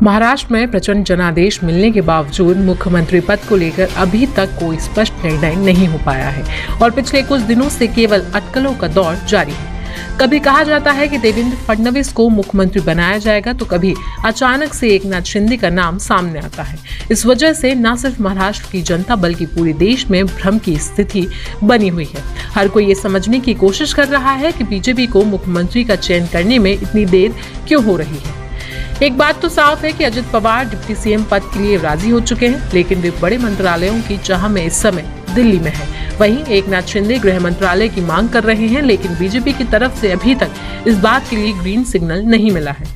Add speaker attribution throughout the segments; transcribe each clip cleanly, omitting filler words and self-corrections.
Speaker 1: महाराष्ट्र में प्रचंड जनादेश मिलने के बावजूद मुख्यमंत्री पद को लेकर अभी तक कोई स्पष्ट निर्णय नहीं हो पाया है और पिछले कुछ दिनों से केवल अटकलों का दौर जारी है। कभी कहा जाता है कि देवेंद्र फडणवीस को मुख्यमंत्री बनाया जाएगा तो कभी अचानक से एकनाथ शिंदे का नाम सामने आता है। इस वजह से न सिर्फ महाराष्ट्र की जनता बल्कि पूरे देश में भ्रम की स्थिति बनी हुई है। हर कोई ये समझने की कोशिश कर रहा है कि बीजेपी को मुख्यमंत्री का चयन करने में इतनी देर क्यों हो रही है। एक बात तो साफ है कि अजित पवार डिप्टी सीएम पद के लिए राजी हो चुके हैं, लेकिन वे बड़े मंत्रालयों की चाह में इस समय दिल्ली में है। वहीं एकनाथ शिंदे गृह मंत्रालय की मांग कर रहे हैं, लेकिन बीजेपी की तरफ से अभी तक इस बात के लिए ग्रीन सिग्नल नहीं मिला है।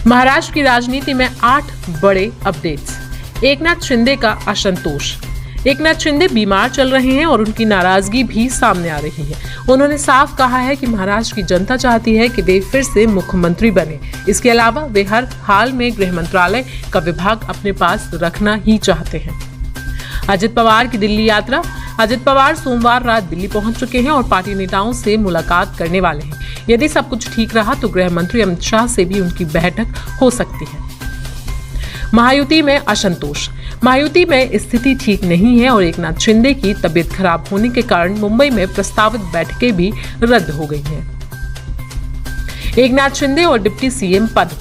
Speaker 1: महाराष्ट्र की राजनीति में 8 बड़े अपडेट्स। एकनाथ शिंदे का असंतोष। एकनाथ शिंदे बीमार चल रहे हैं और उनकी नाराजगी भी सामने आ रही है। उन्होंने साफ कहा है कि महाराष्ट्र की जनता चाहती है कि वे फिर से मुख्यमंत्री बने। इसके अलावा वे हर हाल में गृह मंत्रालय का विभाग अपने पास रखना ही चाहते हैं। अजित पवार की दिल्ली यात्रा। अजित पवार सोमवार रात दिल्ली पहुंच चुके हैं और पार्टी नेताओं से मुलाकात करने वाले हैं। यदि सब कुछ ठीक रहा तो गृह मंत्री अमित शाह से भी उनकी बैठक हो सकती है। महायुति में असंतोष। महायुति में स्थिति ठीक नहीं है और एकनाथ शिंदे की तबीयत खराब होने के कारण मुंबई में प्रस्तावित बैठकें भी रद्द हो गई हैं। एकनाथ शिंदे और डिप्टी सीएम पद।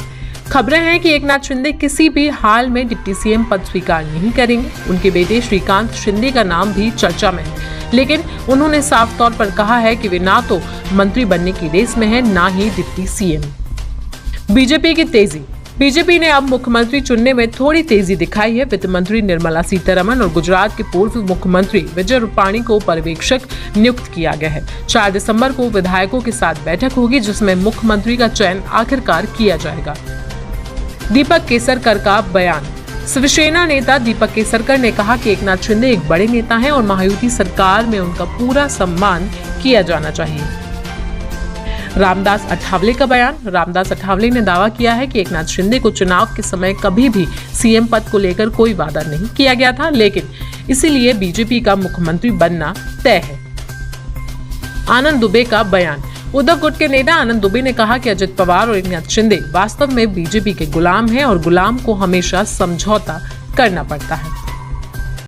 Speaker 1: खबरें हैं कि एकनाथ शिंदे किसी भी हाल में डिप्टी सीएम पद स्वीकार नहीं करेंगे। उनके बेटे श्रीकांत शिंदे का नाम भी चर्चा में है, लेकिन उन्होंने साफ तौर पर कहा है कि वे ना तो मंत्री बनने की रेस में है, ना ही डिप्टी सीएम। बीजेपी की तेजी। बीजेपी ने अब मुख्यमंत्री चुनने में थोड़ी तेजी दिखाई है। वित्त मंत्री निर्मला सीतारमण और गुजरात के पूर्व मुख्यमंत्री विजय रूपाणी को पर्यवेक्षक नियुक्त किया गया है। 4 दिसंबर को विधायकों के साथ बैठक होगी, जिसमें मुख्यमंत्री का चयन आखिरकार किया जाएगा। दीपक केसरकर का बयान। शिवसेना नेता दीपक केसरकर ने कहा कि एकनाथ शिंदे एक बड़े नेता हैं और महायुति सरकार में उनका पूरा सम्मान किया जाना चाहिए। रामदास अठावले का बयान। रामदास अठावले ने दावा किया है कि एकनाथ शिंदे को चुनाव के समय कभी भी सीएम पद को लेकर कोई वादा नहीं किया गया था, लेकिन इसीलिए बीजेपी का मुख्यमंत्री बनना तय है। आनंद दुबे का बयान। उद्धव गुट के नेता आनंद दुबे ने कहा कि अजित पवार और एकनाथ शिंदे वास्तव में बीजेपी के गुलाम हैं और गुलाम को हमेशा समझौता करना पड़ता है।